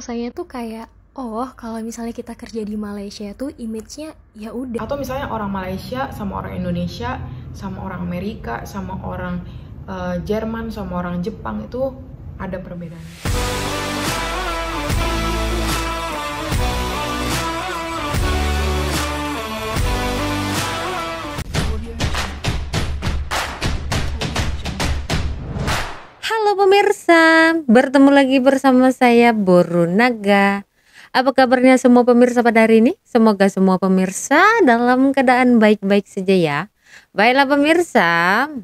rasanya tuh kayak, oh kalau misalnya kita kerja di Malaysia tuh image-nya ya udah. Atau misalnya orang Malaysia sama orang Indonesia sama orang Amerika sama orang Jerman sama orang Jepang itu ada perbedaan. Halo pemirsa, bertemu lagi bersama saya Borunaga. Apa kabarnya semua pemirsa pada hari ini? Semoga semua pemirsa dalam keadaan baik-baik saja ya. Baiklah pemirsa,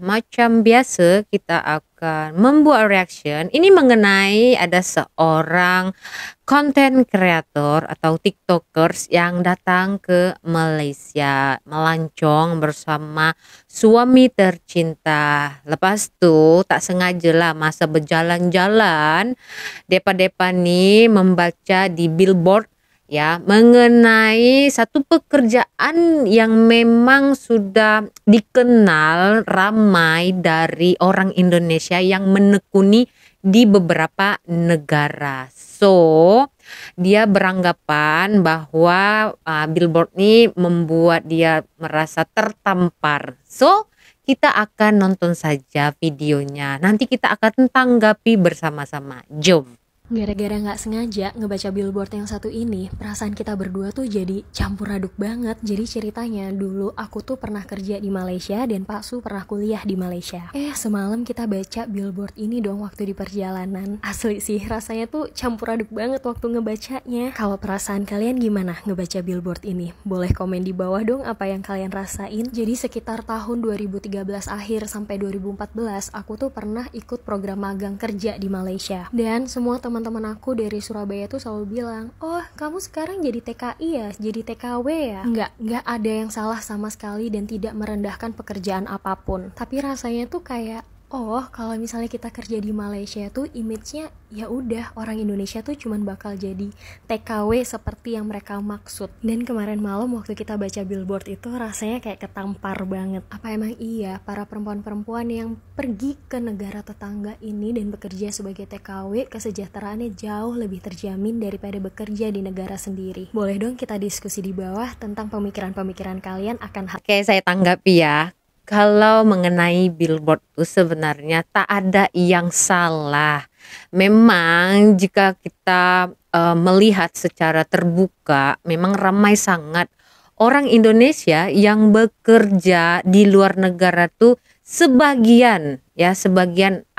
macam biasa kita akan membuat reaction. Ini mengenai ada seorang content creator atau tiktokers yang datang ke Malaysia melancong bersama suami tercinta. Lepas tu tak sengaja lah masa berjalan-jalan depa-depa ni membaca di billboard ya mengenai satu pekerjaan yang memang sudah dikenal ramai dari orang Indonesia yang menekuni di beberapa negara. So, dia beranggapan bahwa billboard ini membuat dia merasa tertampar. So, kita akan nonton saja videonya. Nanti kita akan tanggapi bersama-sama. Jom. Gara-gara gak sengaja ngebaca billboard yang satu ini, perasaan kita berdua tuh jadi campur aduk banget. Jadi ceritanya dulu aku tuh pernah kerja di Malaysia dan Pak Su pernah kuliah di Malaysia. Semalam kita baca billboard ini dong waktu di perjalanan. Asli sih rasanya tuh campur aduk banget waktu ngebacanya. Kalau perasaan kalian gimana ngebaca billboard ini? Boleh komen di bawah dong apa yang kalian rasain. Jadi sekitar tahun 2013 akhir sampai 2014 aku tuh pernah ikut program magang kerja di Malaysia. Dan semua teman-teman aku dari Surabaya tuh selalu bilang, oh kamu sekarang jadi TKI ya, jadi TKW ya. Nggak ada yang salah sama sekali dan tidak merendahkan pekerjaan apapun. Tapi rasanya tuh kayak, oh kalau misalnya kita kerja di Malaysia tuh image-nya ya udah orang Indonesia tuh cuman bakal jadi TKW seperti yang mereka maksud. Dan kemarin malam waktu kita baca billboard itu rasanya kayak ketampar banget. Apa emang iya para perempuan-perempuan yang pergi ke negara tetangga ini dan bekerja sebagai TKW kesejahteraannya jauh lebih terjamin daripada bekerja di negara sendiri? Boleh dong kita diskusi di bawah tentang pemikiran-pemikiran kalian akan hal. Oke, saya tanggapi ya. Kalau mengenai billboard itu sebenarnya tak ada yang salah. Memang jika kita melihat secara terbuka, memang ramai sangat orang Indonesia yang bekerja di luar negara tuh sebagian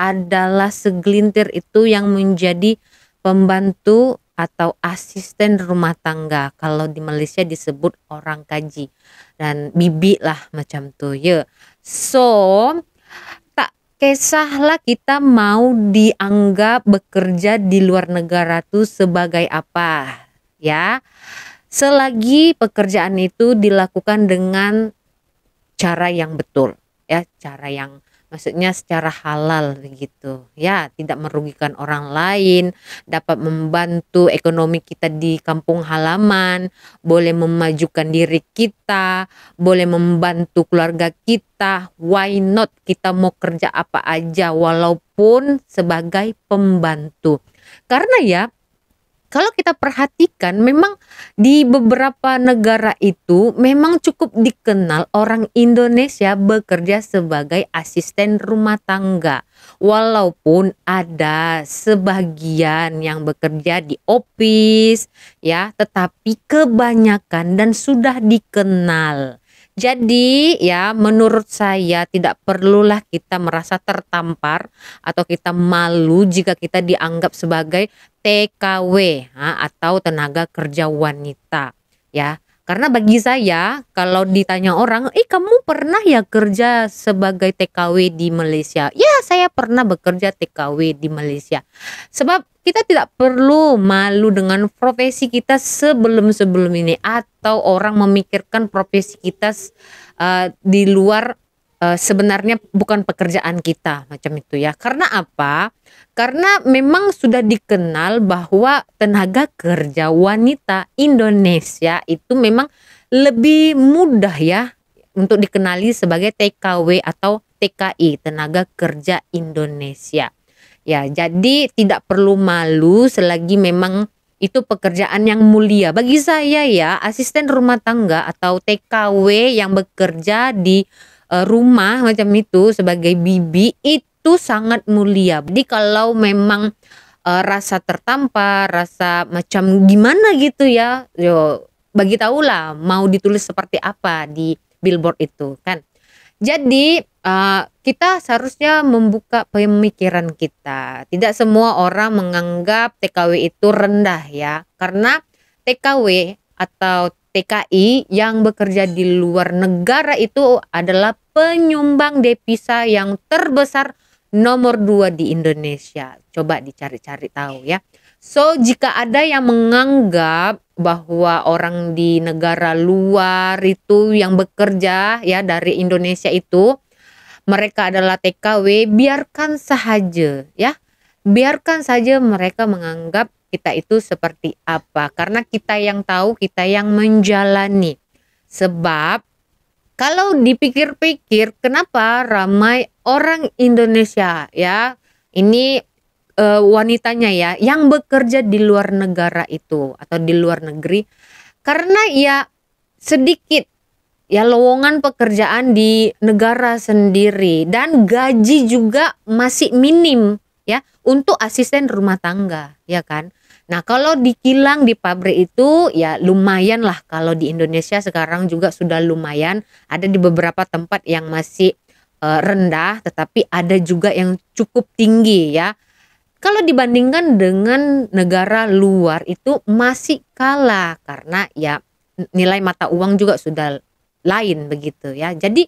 adalah segelintir itu yang menjadi pembantu atau asisten rumah tangga. Kalau di Malaysia disebut orang kaji dan bibi lah macam tu ya. So tak kisahlah kita mau dianggap bekerja di luar negara tu sebagai apa ya, selagi pekerjaan itu dilakukan dengan cara yang betul ya, cara yang maksudnya secara halal begitu ya, tidak merugikan orang lain, dapat membantu ekonomi kita di kampung halaman, boleh memajukan diri kita, boleh membantu keluarga kita. Why not? Kita mau kerja apa aja walaupun sebagai pembantu. Karena ya kalau kita perhatikan memang di beberapa negara itu memang cukup dikenal orang Indonesia bekerja sebagai asisten rumah tangga. Walaupun ada sebagian yang bekerja di office ya, tetapi kebanyakan dan sudah dikenal. Jadi ya menurut saya tidak perlulah kita merasa tertampar atau kita malu jika kita dianggap sebagai TKW atau tenaga kerja wanita ya. Karena bagi saya kalau ditanya orang, kamu pernah ya kerja sebagai TKW di Malaysia? Ya, saya pernah bekerja TKW di Malaysia. Sebab kita tidak perlu malu dengan profesi kita sebelum ini, atau orang memikirkan profesi kita di luar sebenarnya bukan pekerjaan kita macam itu ya. Karena apa? Karena memang sudah dikenal bahwa tenaga kerja wanita Indonesia itu memang lebih mudah ya untuk dikenali sebagai TKW atau TKI, tenaga kerja Indonesia. Ya, jadi tidak perlu malu selagi memang itu pekerjaan yang mulia. Bagi saya ya, asisten rumah tangga atau TKW yang bekerja di rumah macam itu sebagai bibi itu sangat mulia. Jadi kalau memang rasa tertampar, rasa macam gimana gitu ya, yo bagi tahulah mau ditulis seperti apa di billboard itu kan. Jadi kita seharusnya membuka pemikiran kita. Tidak semua orang menganggap TKW itu rendah ya. Karena TKW atau TKI yang bekerja di luar negara itu adalah penyumbang devisa yang terbesar nomor 2 di Indonesia. Coba dicari-cari tahu ya. So jika ada yang menganggap bahwa orang di negara luar itu yang bekerja ya dari Indonesia itu mereka adalah TKW, biarkan saja ya. Biarkan saja mereka menganggap kita itu seperti apa, karena kita yang tahu, kita yang menjalani. Sebab kalau dipikir-pikir kenapa ramai orang Indonesia ya, ini wanitanya ya yang bekerja di luar negara itu atau di luar negeri, karena ya sedikit ya lowongan pekerjaan di negara sendiri dan gaji juga masih minim ya untuk asisten rumah tangga ya kan. Nah kalau di kilang di pabrik itu ya lumayan lah, kalau di Indonesia sekarang juga sudah lumayan, ada di beberapa tempat yang masih rendah tetapi ada juga yang cukup tinggi ya. Kalau dibandingkan dengan negara luar itu masih kalah karena ya nilai mata uang juga sudah lain begitu ya. Jadi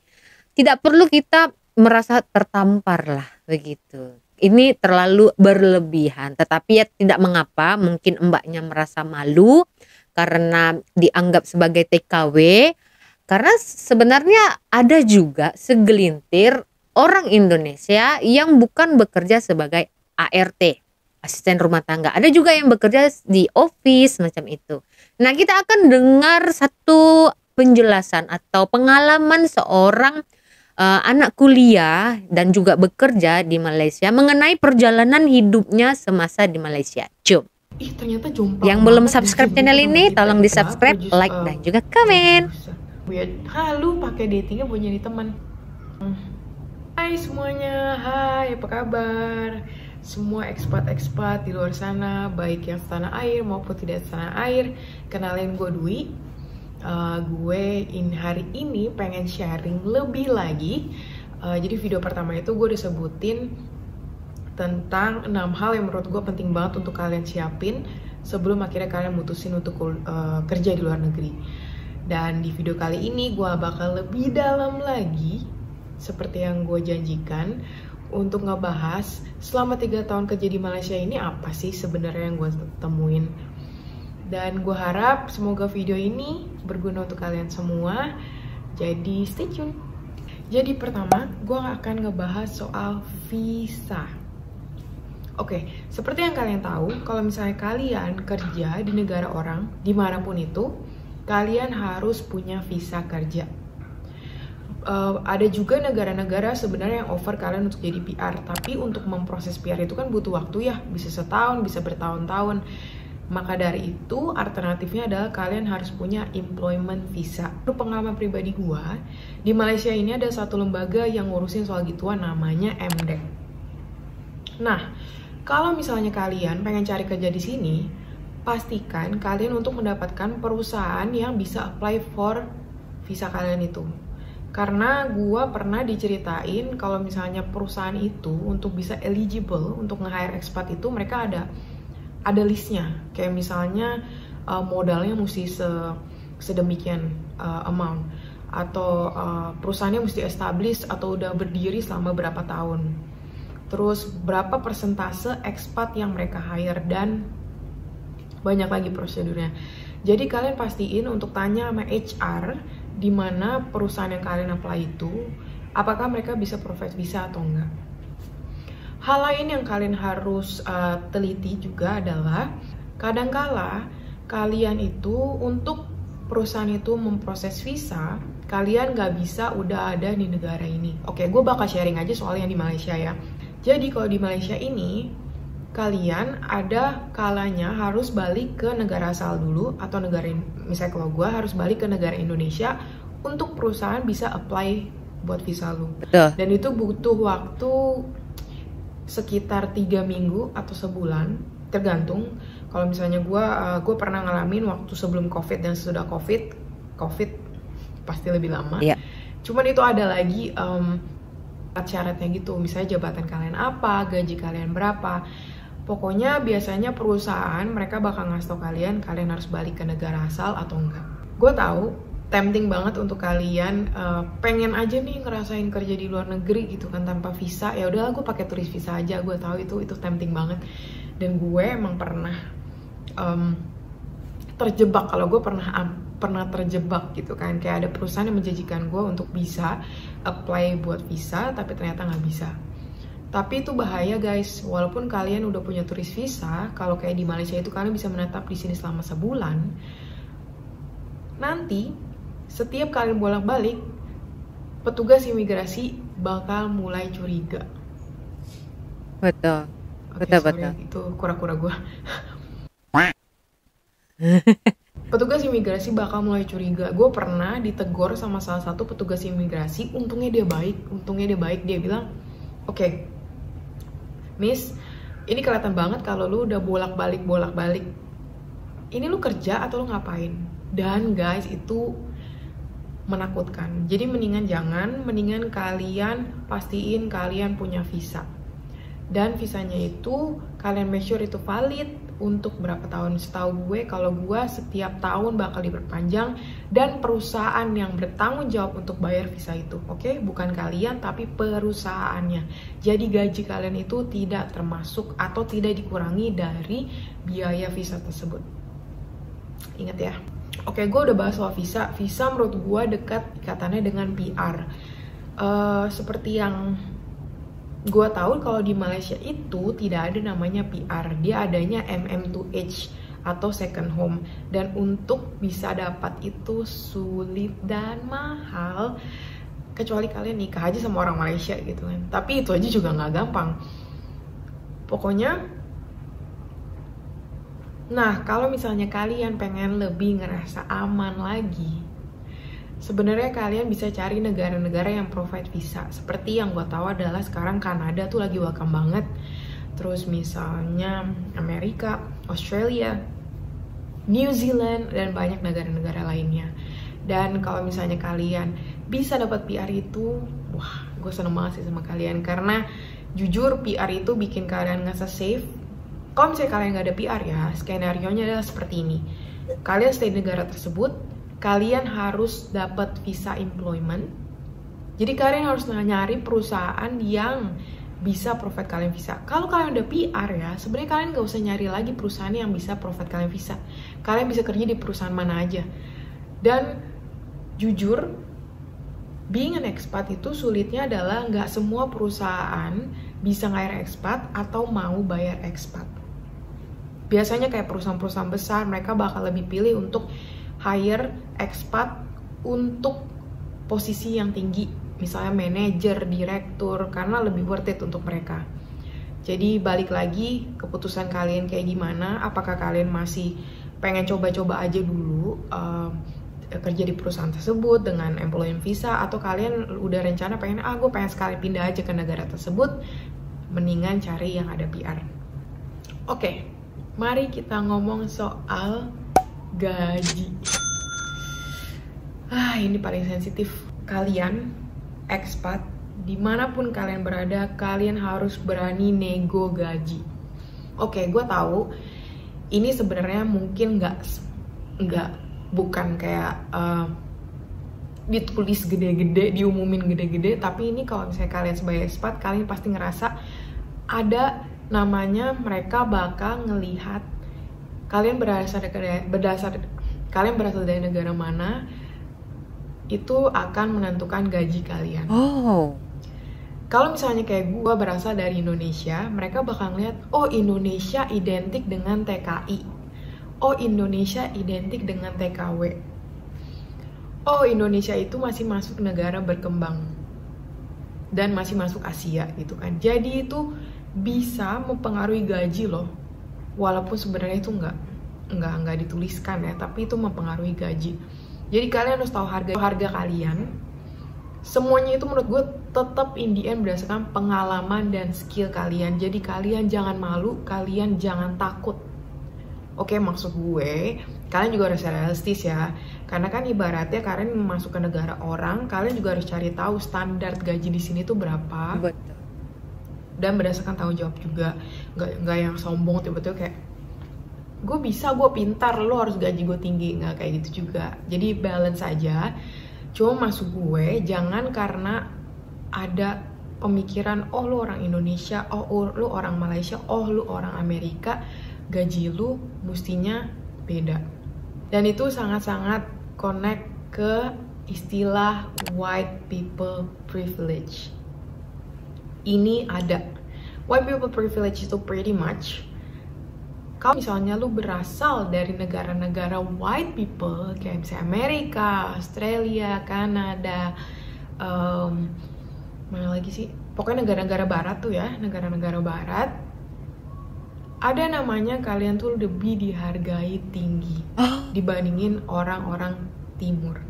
tidak perlu kita merasa tertampar lah begitu. Ini terlalu berlebihan, tetapi ya tidak mengapa, mungkin mbaknya merasa malu karena dianggap sebagai TKW. Karena sebenarnya ada juga segelintir orang Indonesia yang bukan bekerja sebagai ART, asisten rumah tangga. Ada juga yang bekerja di office macam itu. Nah kita akan dengar satu penjelasan atau pengalaman seorang anak kuliah dan juga bekerja di Malaysia mengenai perjalanan hidupnya semasa di Malaysia. Jom. Ternyata jomplang. Yang belum subscribe channel ini tolong di subscribe, like dan juga komen. Lu pakai datingnya buat nyari teman. Hai semuanya, hai apa kabar? Semua ekspat-ekspat di luar sana, baik yang setanah air maupun tidak setanah air. Kenalin gue Dwi. Hari ini pengen sharing lebih lagi. Jadi video pertama itu gue udah sebutin tentang 6 hal yang menurut gue penting banget untuk kalian siapin sebelum akhirnya kalian mutusin untuk kerja di luar negeri. Dan di video kali ini gue bakal lebih dalam lagi seperti yang gue janjikan untuk ngebahas selama 3 tahun kerja di Malaysia ini apa sih sebenarnya yang gue temuin. Dan gue harap semoga video ini berguna untuk kalian semua. Jadi stay tune. Jadi pertama gue akan ngebahas soal visa. Oke, seperti yang kalian tahu, kalau misalnya kalian kerja di negara orang, dimanapun itu, kalian harus punya visa kerja. Ada juga negara-negara sebenarnya yang offer kalian untuk jadi PR, tapi untuk memproses PR itu kan butuh waktu ya, bisa setahun, bisa bertahun-tahun. Maka dari itu alternatifnya adalah kalian harus punya employment visa. Menurut pengalaman pribadi gua, di Malaysia ini ada satu lembaga yang ngurusin soal gituan namanya MDEC. Nah, kalau misalnya kalian pengen cari kerja di sini, pastikan kalian untuk mendapatkan perusahaan yang bisa apply for visa kalian itu. Karena gue pernah diceritain kalau misalnya perusahaan itu untuk bisa eligible untuk nge-hire expat itu mereka ada listnya. Kayak misalnya modalnya mesti sedemikian amount, atau perusahaannya mesti established atau udah berdiri selama berapa tahun. Terus berapa persentase expat yang mereka hire dan banyak lagi prosedurnya. Jadi kalian pastiin untuk tanya sama HR di mana perusahaan yang kalian apply itu, apakah mereka bisa provide visa atau enggak. Hal lain yang kalian harus teliti juga adalah kadangkala kalian itu untuk perusahaan itu memproses visa, kalian nggak bisa udah ada di negara ini. Oke, gue bakal sharing aja soal yang di Malaysia ya. Jadi kalau di Malaysia ini kalian ada kalanya harus balik ke negara asal dulu, atau negara, misalnya kalau gue harus balik ke negara Indonesia untuk perusahaan bisa apply buat visa lu. Betul. Dan itu butuh waktu sekitar 3 minggu atau sebulan, tergantung. Kalau misalnya gue pernah ngalamin waktu sebelum COVID dan sesudah COVID pasti lebih lama. Iya. Cuman itu ada lagi syaratnya gitu, misalnya jabatan kalian apa, gaji kalian berapa. Pokoknya biasanya perusahaan mereka bakal ngasih tau kalian harus balik ke negara asal atau enggak. Gue tahu tempting banget untuk kalian pengen aja nih ngerasain kerja di luar negeri gitu kan tanpa visa. Ya udahlah, gue pakai turis visa aja. Gue tahu itu tempting banget. Dan gue emang pernah terjebak. Kalau gue pernah terjebak gitu kan, kayak ada perusahaan yang menjanjikan gue untuk bisa apply buat visa tapi ternyata nggak bisa. Tapi itu bahaya guys, walaupun kalian udah punya turis visa, kalau kayak di Malaysia itu kalian bisa menetap di sini selama sebulan. Nanti setiap kalian bolak-balik, petugas imigrasi bakal mulai curiga. Betul. Oke, Betul, sorry, betul. itu kura-kura gue. Petugas imigrasi bakal mulai curiga. Gue pernah ditegur sama salah satu petugas imigrasi. Untungnya dia baik. Dia bilang, oke, Miss, ini kelihatan banget kalau lu udah bolak-balik. Ini lu kerja atau lu ngapain? Dan guys, itu menakutkan. Jadi mendingan kalian pastiin kalian punya visa. Dan visanya itu kalian make sure itu valid untuk berapa tahun. Setahu gue, kalau gue setiap tahun bakal diperpanjang, dan perusahaan yang bertanggung jawab untuk bayar visa itu. Oke? Bukan kalian tapi perusahaannya. Jadi gaji kalian itu tidak termasuk atau tidak dikurangi dari biaya visa tersebut. Ingat ya. Oke, gue udah bahas soal visa. Visa menurut gue dekat ikatannya dengan PR. Seperti yang gue tahu, kalau di Malaysia itu tidak ada namanya PR, dia adanya MM2H atau second home. Dan untuk bisa dapat itu sulit dan mahal, kecuali kalian nikah aja sama orang Malaysia gitu kan. Tapi itu aja juga nggak gampang. Pokoknya, nah kalau misalnya kalian pengen lebih ngerasa aman lagi, sebenarnya kalian bisa cari negara-negara yang provide visa. Seperti yang gue tahu adalah sekarang Kanada tuh lagi welcome banget. Terus misalnya Amerika, Australia, New Zealand, dan banyak negara-negara lainnya. Dan kalau misalnya kalian bisa dapat PR itu, wah, gue seneng banget sih sama kalian. Karena jujur PR itu bikin kalian ngerasa safe. Kalau misalnya kalian nggak ada PR ya, skenario-nya adalah seperti ini. Kalian stay di negara tersebut, kalian harus dapat visa employment. Jadi kalian harus nyari perusahaan yang bisa provide kalian visa. Kalau kalian udah PR ya, sebenarnya kalian nggak usah nyari lagi perusahaan yang bisa provide kalian visa. Kalian bisa kerja di perusahaan mana aja. Dan jujur, being an expat itu sulitnya adalah nggak semua perusahaan bisa nge-hire expat atau mau bayar expat. Biasanya kayak perusahaan-perusahaan besar, mereka bakal lebih pilih untuk hire expat untuk posisi yang tinggi, misalnya manajer, direktur, karena lebih worth it untuk mereka. Jadi balik lagi, keputusan kalian kayak gimana, apakah kalian masih pengen coba-coba aja dulu kerja di perusahaan tersebut dengan employment visa, atau kalian udah rencana pengen, gue pengen sekali pindah aja ke negara tersebut, mendingan cari yang ada PR. Oke, mari kita ngomong soal gaji. Ini paling sensitif. Kalian expat, dimanapun kalian berada, kalian harus berani nego gaji. Oke, gue tahu ini sebenarnya mungkin bukan kayak ditulis gede-gede, diumumin gede-gede, tapi ini kalau misalnya kalian sebagai expat, kalian pasti ngerasa ada namanya, mereka bakal ngelihat kalian berasal dari negara mana, itu akan menentukan gaji kalian. Kalau misalnya kayak gue berasal dari Indonesia, mereka bakal ngeliat, oh Indonesia identik dengan TKI, oh Indonesia identik dengan TKW, oh Indonesia itu masih masuk negara berkembang dan masih masuk Asia gitu kan. Jadi itu bisa mempengaruhi gaji loh. Walaupun sebenarnya itu nggak dituliskan ya, tapi itu mempengaruhi gaji. Jadi kalian harus tahu harga kalian. Semuanya itu menurut gue tetap in the end berdasarkan pengalaman dan skill kalian. Jadi kalian jangan malu, kalian jangan takut. Oke, maksud gue, kalian juga harus realistis ya. Karena kan ibaratnya kalian masuk ke negara orang, kalian juga harus cari tahu standar gaji di sini tuh berapa. Betul. Dan berdasarkan tanggung jawab juga. Nggak yang sombong tiba-tiba kayak, gue bisa, gue pintar, lo harus gaji gue tinggi. Nggak kayak gitu juga. Jadi balance aja. Cuma maksud gue, jangan karena ada pemikiran, oh lo orang Indonesia, oh lo orang Malaysia, oh lo orang Amerika, gaji lo mestinya beda. Dan itu sangat-sangat connect ke istilah white people privilege. Ini ada. White people privilege itu pretty much, kalau misalnya lu berasal dari negara-negara white people, kayak misalnya Amerika, Australia, Kanada, mana lagi sih? Pokoknya negara-negara barat tuh ya, negara-negara barat, ada namanya kalian tuh lebih dihargai tinggi dibandingin orang-orang timur.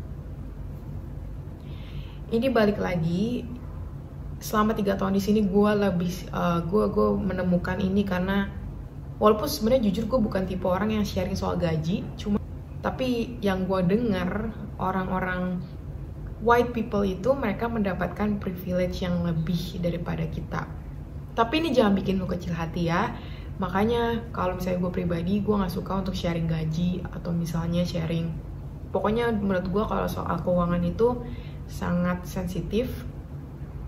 Ini balik lagi, selama 3 tahun di sini gue menemukan ini karena walaupun sebenarnya jujur gue bukan tipe orang yang sharing soal gaji, tapi yang gue dengar orang-orang white people itu mereka mendapatkan privilege yang lebih daripada kita. Tapi ini jangan bikin lu kecil hati ya. Makanya kalau misalnya gue pribadi, gue nggak suka untuk sharing gaji atau misalnya sharing. Pokoknya menurut gue kalau soal keuangan itu sangat sensitif.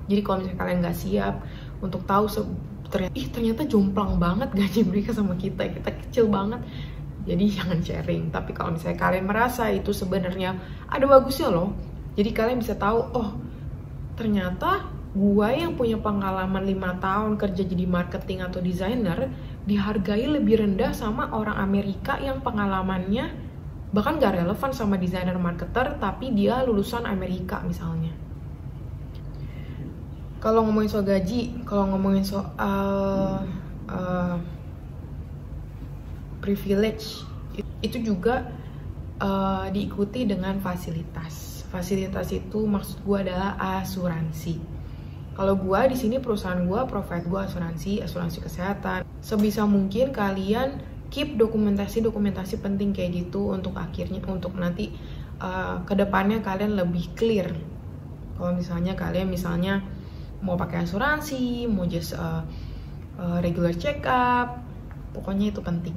Jadi kalau misalnya kalian nggak siap untuk tahu ternyata jomplang banget gaji mereka sama kita kecil banget, jadi jangan sharing. Tapi kalau misalnya kalian merasa itu sebenarnya ada bagusnya loh, jadi kalian bisa tahu, oh ternyata gue yang punya pengalaman 5 tahun kerja jadi marketing atau desainer dihargai lebih rendah sama orang Amerika yang pengalamannya bahkan gak relevan sama desainer marketer, tapi dia lulusan Amerika misalnya. Kalau ngomongin soal gaji, kalau ngomongin soal privilege, itu juga diikuti dengan fasilitas. Fasilitas itu maksud gue adalah asuransi. Kalau gue di sini perusahaan gue provide gue asuransi kesehatan. Sebisa mungkin kalian keep dokumentasi penting kayak gitu untuk nanti kedepannya kalian lebih clear. Kalau misalnya kalian mau pakai asuransi, mau just regular check up, pokoknya itu penting.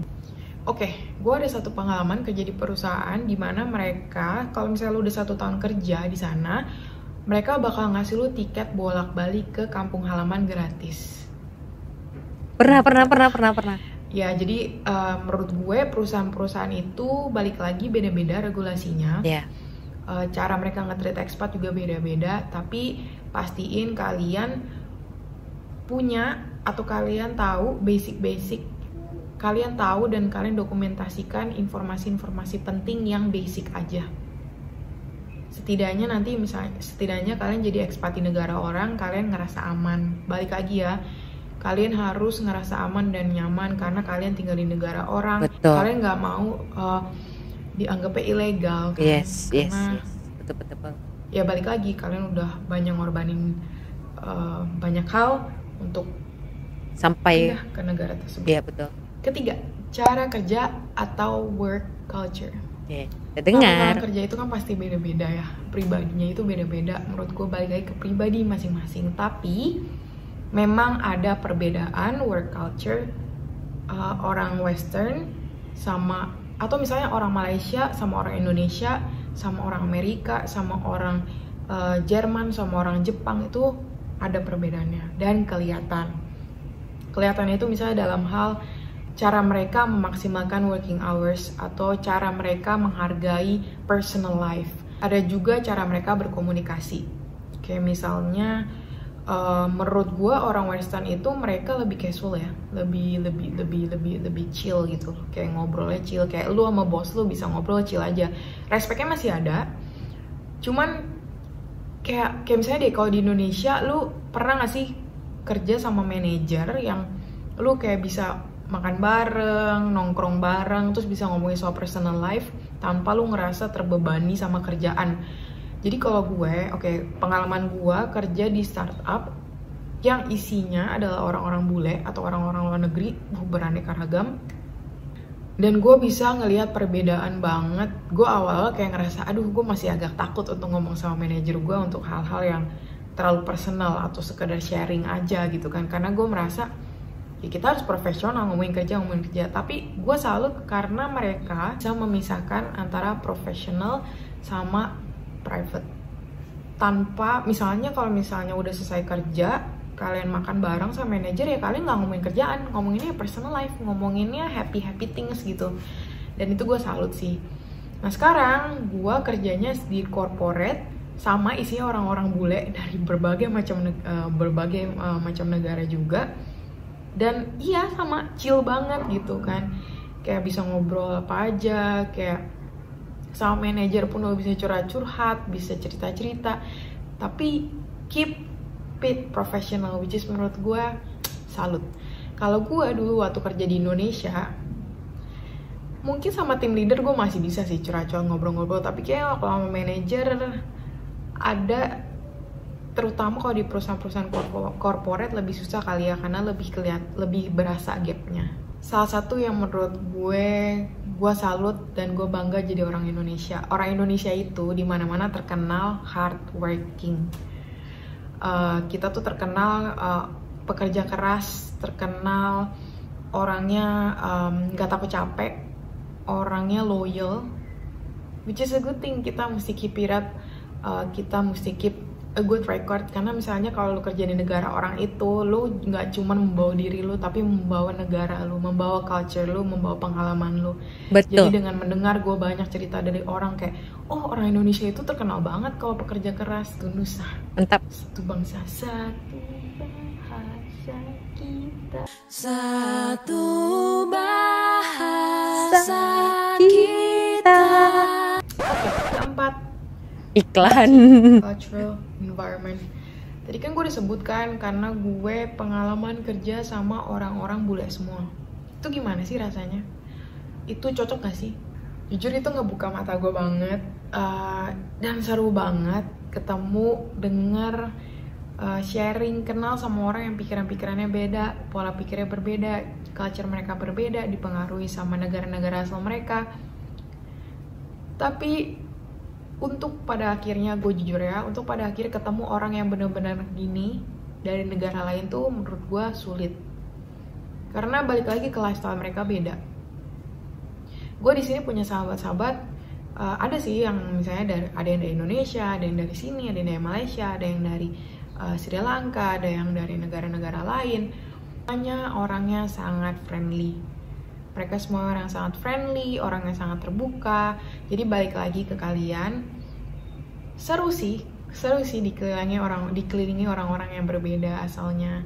Oke, gue ada satu pengalaman kerja di perusahaan di mana mereka, kalau misalnya lu udah 1 tahun kerja di sana, mereka bakal ngasih lu tiket bolak-balik ke kampung halaman gratis. Pernah. Ya, jadi menurut gue perusahaan-perusahaan itu balik lagi beda-beda regulasinya. Yeah. Cara mereka nge-treat expat juga beda-beda, tapi pastiin kalian punya atau kalian tahu basic, kalian tahu dan kalian dokumentasikan informasi-informasi penting yang basic aja. Setidaknya kalian jadi ekspat di negara orang, kalian ngerasa aman. Balik lagi ya, kalian harus ngerasa aman dan nyaman karena kalian tinggal di negara orang. Betul. Kalian nggak mau dianggapnya ilegal kan? Yes. Betul. Ya balik lagi, kalian udah banyak ngorbanin banyak hal untuk sampai pindah ke negara tersebut. Iya, betul. Ketiga, cara kerja atau work culture. Kita dengar. Cara kerja itu kan pasti beda-beda ya, pribadinya itu beda-beda. Menurut gue balik lagi ke pribadi masing-masing. Tapi memang ada perbedaan work culture orang Western sama, atau misalnya orang Malaysia sama orang Indonesia, sama orang Amerika, sama orang Jerman, sama orang Jepang, itu ada perbedaannya dan kelihatannya itu misalnya dalam hal cara mereka memaksimalkan working hours atau cara mereka menghargai personal life. Ada juga cara mereka berkomunikasi. Kayak misalnya menurut gue orang Western itu mereka lebih casual ya, lebih chill gitu, kayak ngobrolnya chill, kayak lu sama bos lu bisa ngobrol chill aja, respeknya masih ada. Cuman kayak misalnya deh, kalau di Indonesia lu pernah nggak sih kerja sama manajer yang lu kayak bisa makan bareng, nongkrong bareng, terus bisa ngomongin soal personal life tanpa lu ngerasa terbebani sama kerjaan. Jadi kalau gue, pengalaman gue kerja di startup yang isinya adalah orang-orang bule atau orang-orang luar negeri beraneka ragam, dan gue bisa ngelihat perbedaan banget. Gue awal kayak ngerasa, aduh gue masih agak takut untuk ngomong sama manajer gue untuk hal-hal yang terlalu personal atau sekedar sharing aja gitu kan, karena gue merasa ya kita harus profesional ngomongin kerja. Tapi gue salut karena mereka bisa memisahkan antara profesional sama private. Tanpa, misalnya kalau misalnya udah selesai kerja, kalian makan bareng sama manajer, ya kalian nggak ngomongin kerjaan, ngomonginnya personal life, ngomonginnya happy things gitu. Dan itu gue salut sih. Nah sekarang gue kerjanya di corporate sama isinya orang-orang bule dari berbagai macam negara juga. Dan iya sama chill banget gitu kan, kayak bisa ngobrol apa aja, kayak sama manajer pun lo bisa curhat-curhat, bisa cerita-cerita, tapi keep it professional, which is menurut gue salut. Kalau gue dulu waktu kerja di Indonesia, mungkin sama tim leader gue masih bisa sih curhat-curhat, ngobrol-ngobrol, tapi kayak kalau sama manajer ada, terutama kalau di perusahaan-perusahaan corporate lebih susah kali ya, karena lebih berasa gapnya. Salah satu yang menurut gue salut dan gue bangga jadi orang Indonesia. Orang Indonesia itu dimana-mana terkenal hardworking. Kita tuh terkenal pekerja keras, terkenal orangnya gak takut capek, orangnya loyal, which is a good thing. Kita mesti keep it up, kita mesti keep a good record, karena misalnya kalau lu kerja di negara orang itu, lu nggak cuma membawa diri lu, tapi membawa negara lu, membawa culture lu, membawa pengalaman lu. Betul. Jadi dengan mendengar gue banyak cerita dari orang kayak, oh orang Indonesia itu terkenal banget kalau pekerja keras, tuh nusa. Mantap. Satu bangsa, satu bahasa kita. Satu bahasa kita. Oke, keempat, Iklan. cultural environment. Tadi kan gue disebutkan karena gue pengalaman kerja sama orang-orang bule semua. Itu gimana sih rasanya? Itu cocok gak sih? Jujur itu ngebuka mata gue banget, dan seru banget ketemu, denger, sharing, kenal sama orang yang pikiran-pikirannya beda, pola pikirnya berbeda, culture mereka berbeda, dipengaruhi sama negara-negara asal mereka. Tapi untuk pada akhirnya, gue jujur ya, untuk pada akhirnya ketemu orang yang benar-benar gini dari negara lain tuh menurut gue sulit. Karena balik lagi ke lifestyle mereka beda. Gue di sini punya sahabat-sahabat, ada sih yang misalnya ada yang dari Indonesia, ada yang dari sini, ada yang dari Malaysia, ada yang dari Sri Lanka, ada yang dari negara-negara lain. Semuanya orangnya sangat friendly. Mereka semua orang sangat friendly, orangnya sangat terbuka. Jadi balik lagi ke kalian, seru sih dikelilingi orang-orang yang berbeda asalnya.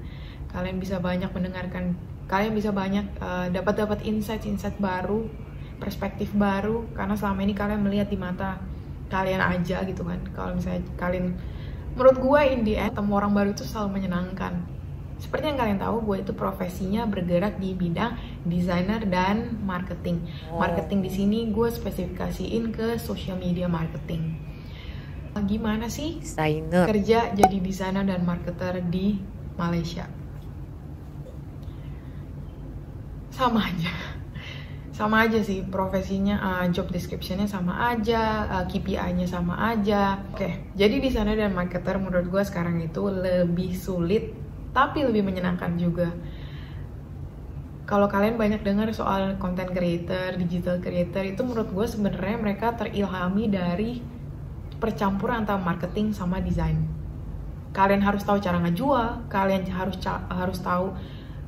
Kalian bisa banyak mendengarkan, kalian bisa banyak dapat insight baru, perspektif baru, karena selama ini kalian melihat di mata kalian aja gitu kan. Kalau misalnya kalian, menurut gue in the end, ketemu orang baru itu selalu menyenangkan. Seperti yang kalian tahu, gue itu profesinya bergerak di bidang desainer dan marketing. Marketing di sini gue spesifikasiin ke social media marketing. Gimana sih Desainer. kerja jadi desainer dan marketer di Malaysia? Sama aja sih profesinya, job description-nya sama aja, KPI-nya sama aja. Oke, jadi desainer dan marketer menurut gue sekarang itu lebih sulit, tapi lebih menyenangkan juga. Kalau kalian banyak dengar soal content creator, digital creator, itu menurut gue sebenarnya mereka terilhami dari percampuran antara marketing sama desain. Kalian harus tahu cara ngejual, kalian harus tahu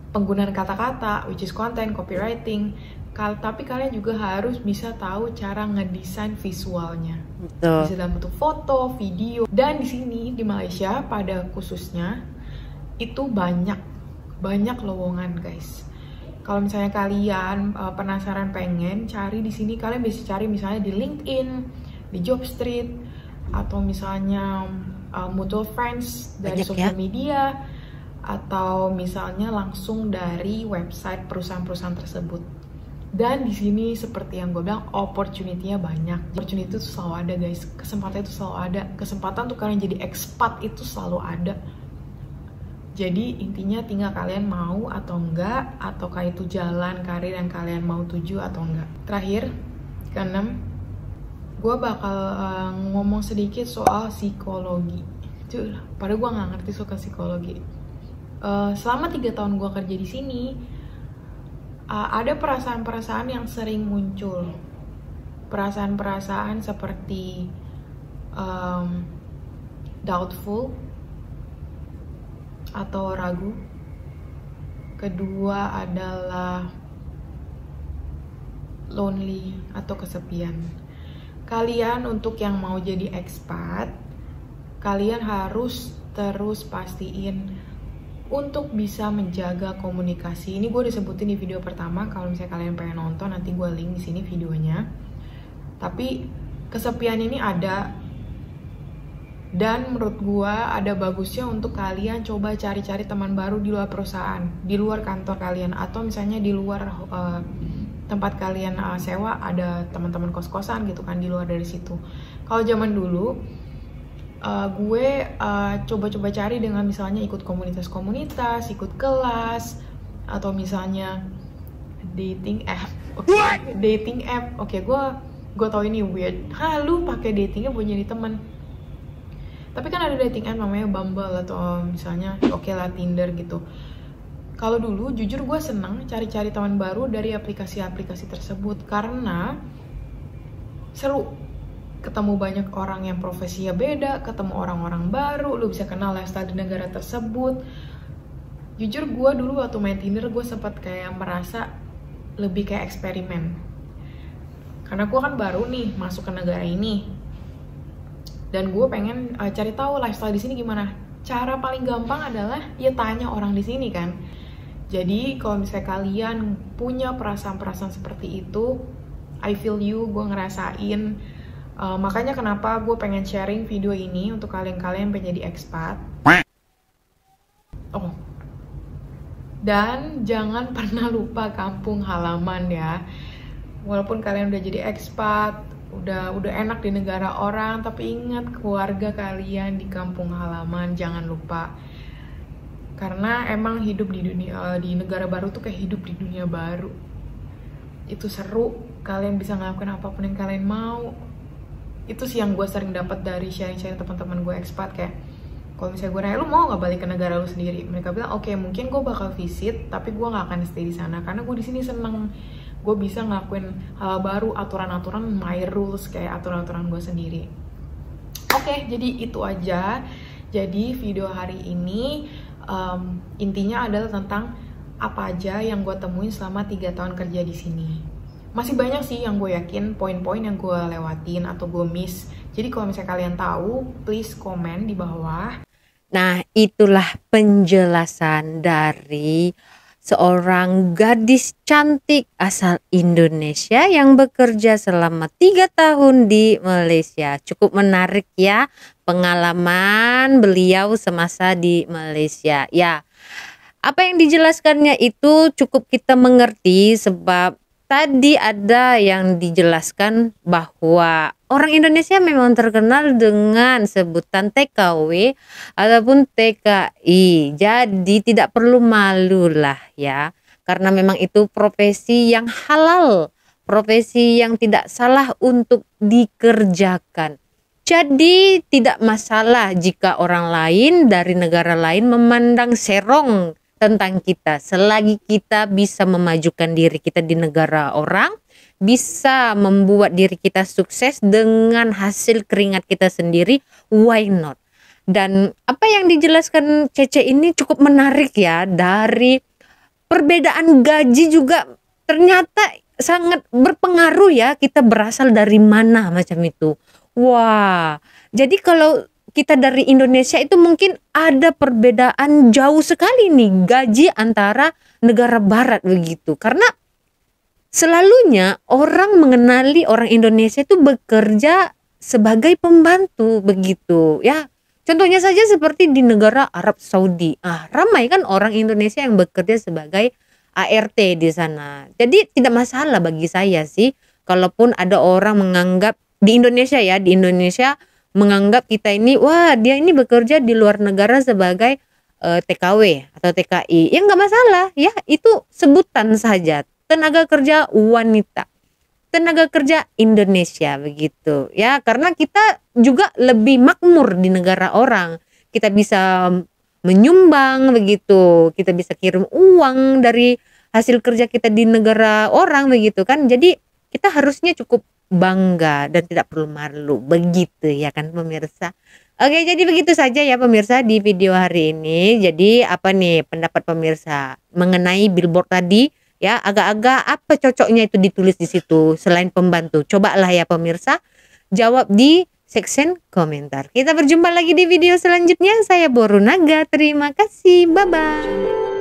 penggunaan kata-kata, which is content, copywriting. Tapi kalian juga harus bisa tahu cara ngedesain visualnya. Betul. Bisa dalam bentuk foto, video. Dan di sini di Malaysia pada khususnya itu banyak lowongan guys. Kalau misalnya kalian penasaran pengen cari di sini, kalian bisa cari misalnya di LinkedIn, di Jobstreet, atau misalnya Mutual Friends dari Banyak social ya? media, atau misalnya langsung dari website perusahaan-perusahaan tersebut. Dan di sini seperti yang gue bilang, opportunity-nya banyak. Opportunity itu selalu ada guys, kesempatan itu selalu ada. Kesempatan untuk kalian jadi expat itu selalu ada. Jadi intinya tinggal kalian mau atau enggak, ataukah itu jalan karir yang kalian mau tuju atau enggak. Terakhir, keenam, gue bakal ngomong sedikit soal psikologi. Padahal gue nggak ngerti soal psikologi. Selama 3 tahun gue kerja di sini, ada perasaan-perasaan yang sering muncul. Perasaan-perasaan seperti doubtful atau ragu. Kedua adalah lonely atau kesepian. Kalian untuk yang mau jadi expat, kalian harus terus pastiin untuk bisa menjaga komunikasi. Ini gue disebutin di video pertama. Kalau misalnya kalian pengen nonton, nanti gue link di sini videonya. Tapi kesepian ini ada, dan menurut gue ada bagusnya untuk kalian coba cari-cari teman baru di luar perusahaan, di luar kantor kalian, atau misalnya di luar tempat kalian sewa ada teman-teman kos-kosan gitu kan, di luar dari situ. Kalau zaman dulu gue coba-coba cari dengan misalnya ikut komunitas-komunitas, ikut kelas, atau misalnya dating app. Dating app. Gue tau ini weird. Lu pakai datingnya buat jadi teman. Tapi kan ada dating app namanya Bumble atau misalnya lah Tinder gitu. Kalau dulu jujur gue seneng cari-cari teman baru dari aplikasi-aplikasi tersebut karena seru. Ketemu banyak orang yang profesinya beda, ketemu orang-orang baru, lu bisa kenal lifestyle di negara tersebut. Jujur gue dulu waktu main Tinder gue sempat kayak merasa lebih kayak eksperimen. Karena gue kan baru nih masuk ke negara ini. Dan gue pengen cari tahu lifestyle di sini gimana. Cara paling gampang adalah ya tanya orang di sini kan. Jadi kalau misalnya kalian punya perasaan-perasaan seperti itu, I feel you, gue ngerasain. Makanya kenapa gue pengen sharing video ini untuk kalian-kalian yang pengen jadi expat. Dan jangan pernah lupa kampung halaman ya. Walaupun kalian udah jadi expat, udah enak di negara orang, tapi ingat keluarga kalian di kampung halaman, jangan lupa. Karena emang hidup di negara baru tuh kayak hidup di dunia baru. Itu seru, kalian bisa ngelakuin apapun yang kalian mau. Itu sih yang gue sering dapat dari sharing-sharing teman-teman gue expat. Kayak kalau misalnya gue nanya, lu mau nggak balik ke negara lu sendiri? Mereka bilang oke, mungkin gue bakal visit, tapi gue nggak akan stay di sana karena gue di sini seneng. Gue bisa ngelakuin hal baru, aturan-aturan my rules, kayak aturan-aturan gue sendiri. Oke, jadi itu aja. Jadi video hari ini intinya adalah tentang apa aja yang gue temuin selama 3 tahun kerja di sini. Masih banyak sih yang gue yakin poin-poin yang gue lewatin atau gue miss. Jadi kalau misalnya kalian tahu, please komen di bawah. Nah, itulah penjelasan dari seorang gadis cantik asal Indonesia yang bekerja selama 3 tahun di Malaysia. Cukup menarik ya pengalaman beliau semasa di Malaysia. Ya, apa yang dijelaskannya itu cukup kita mengerti sebab tadi ada yang dijelaskan bahwa orang Indonesia memang terkenal dengan sebutan TKW ataupun TKI. Jadi tidak perlu malu lah ya. Karena memang itu profesi yang halal. Profesi yang tidak salah untuk dikerjakan. Jadi tidak masalah jika orang lain dari negara lain memandang serong tentang kita, selagi kita bisa memajukan diri kita di negara orang, bisa membuat diri kita sukses dengan hasil keringat kita sendiri, why not? Dan apa yang dijelaskan Cece ini cukup menarik ya, dari perbedaan gaji juga ternyata sangat berpengaruh ya, kita berasal dari mana macam itu. Wah, jadi kalau kita dari Indonesia itu mungkin ada perbedaan jauh sekali nih gaji antara negara barat begitu. Karena selalunya orang mengenali orang Indonesia itu bekerja sebagai pembantu begitu ya. Contohnya saja seperti di negara Arab Saudi. Ramai kan orang Indonesia yang bekerja sebagai ART di sana. Jadi tidak masalah bagi saya sih, kalaupun ada orang menganggap di Indonesia ya, di Indonesia menganggap kita ini, wah dia ini bekerja di luar negara sebagai TKW atau TKI. Ya nggak masalah ya, itu sebutan saja. Tenaga kerja wanita, tenaga kerja Indonesia begitu ya, karena kita juga lebih makmur di negara orang. Kita bisa menyumbang begitu, kita bisa kirim uang dari hasil kerja kita di negara orang begitu kan. Jadi kita harusnya cukup bangga dan tidak perlu malu begitu ya kan pemirsa. Oke, jadi begitu saja ya pemirsa di video hari ini. Jadi apa nih pendapat pemirsa mengenai billboard tadi? Ya, agak-agak apa cocoknya itu ditulis di situ selain pembantu. Cobalah ya pemirsa, jawab di section komentar. Kita berjumpa lagi di video selanjutnya. Saya Borunaga. Terima kasih. Bye-bye.